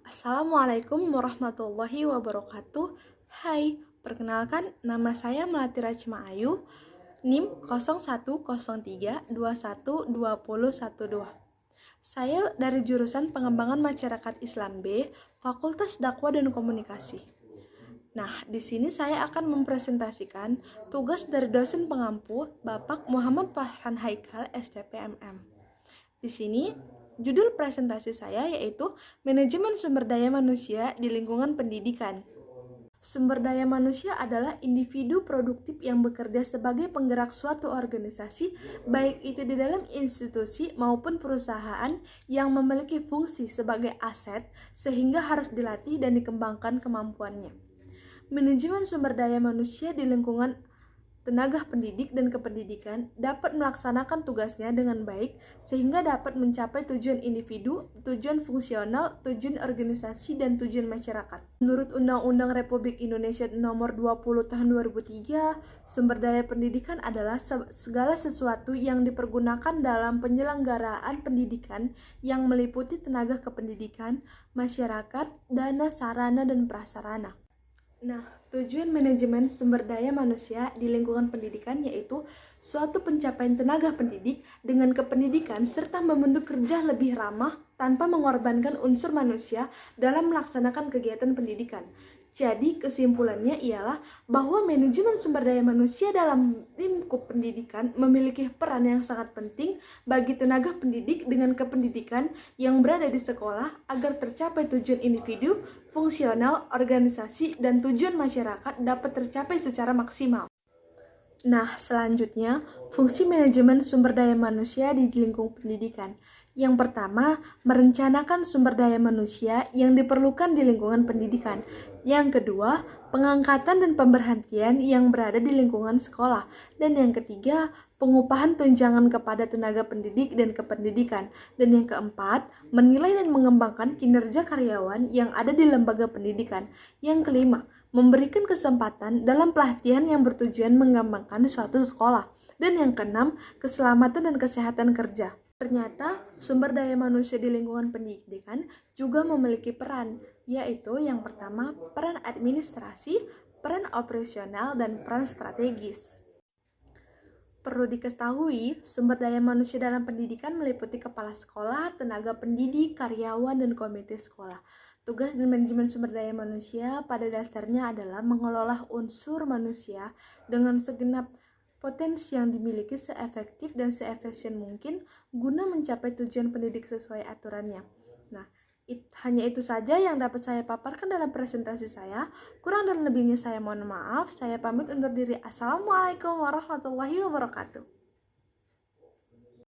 Assalamualaikum warahmatullahi wabarakatuh. Hai, perkenalkan nama saya Melati Rachma Ayu, NIM 0103212012. Saya dari jurusan Pengembangan Masyarakat Islam B, Fakultas Dakwah dan Komunikasi. Nah, di sini saya akan mempresentasikan tugas dari dosen pengampu Bapak Muhammad Farhan Haikal, STPMM. Di sini judul presentasi saya yaitu Manajemen Sumber Daya Manusia di Lingkungan Pendidikan. Sumber daya manusia adalah individu produktif yang bekerja sebagai penggerak suatu organisasi, baik itu di dalam institusi maupun perusahaan yang memiliki fungsi sebagai aset sehingga harus dilatih dan dikembangkan kemampuannya. Manajemen sumber daya manusia di lingkungan tenaga pendidik dan kependidikan dapat melaksanakan tugasnya dengan baik sehingga dapat mencapai tujuan individu, tujuan fungsional, tujuan organisasi, dan tujuan masyarakat. Menurut Undang-Undang Republik Indonesia Nomor 20 Tahun 2003, sumber daya pendidikan adalah segala sesuatu yang dipergunakan dalam penyelenggaraan pendidikan yang meliputi tenaga kependidikan, masyarakat, dana, sarana, dan prasarana. Nah, tujuan manajemen sumber daya manusia di lingkungan pendidikan yaitu suatu pencapaian tenaga pendidik dengan kependidikan serta membentuk kerja lebih ramah tanpa mengorbankan unsur manusia dalam melaksanakan kegiatan pendidikan. Jadi, kesimpulannya ialah bahwa manajemen sumber daya manusia dalam lingkup pendidikan memiliki peran yang sangat penting bagi tenaga pendidik dengan kependidikan yang berada di sekolah agar tercapai tujuan individu, fungsional, organisasi, dan tujuan masyarakat dapat tercapai secara maksimal. Nah, selanjutnya, fungsi manajemen sumber daya manusia di lingkup pendidikan. Yang pertama, merencanakan sumber daya manusia yang diperlukan di lingkungan pendidikan. Yang kedua, pengangkatan dan pemberhentian yang berada di lingkungan sekolah. Dan yang ketiga, pengupahan tunjangan kepada tenaga pendidik dan kependidikan. Dan yang keempat, menilai dan mengembangkan kinerja karyawan yang ada di lembaga pendidikan. Yang kelima, memberikan kesempatan dalam pelatihan yang bertujuan mengembangkan suatu sekolah. Dan yang keenam, keselamatan dan kesehatan kerja. Ternyata, sumber daya manusia di lingkungan pendidikan juga memiliki peran, yaitu yang pertama, peran administrasi, peran operasional, dan peran strategis. Perlu diketahui, sumber daya manusia dalam pendidikan meliputi kepala sekolah, tenaga pendidik, karyawan, dan komite sekolah. Tugas dan manajemen sumber daya manusia pada dasarnya adalah mengelola unsur manusia dengan segenap potensi yang dimiliki seefektif dan seefisien mungkin guna mencapai tujuan pendidik sesuai aturannya. Nah, hanya itu saja yang dapat saya paparkan dalam presentasi saya. Kurang dan lebihnya saya mohon maaf. Saya pamit undur diri. Assalamualaikum warahmatullahi wabarakatuh.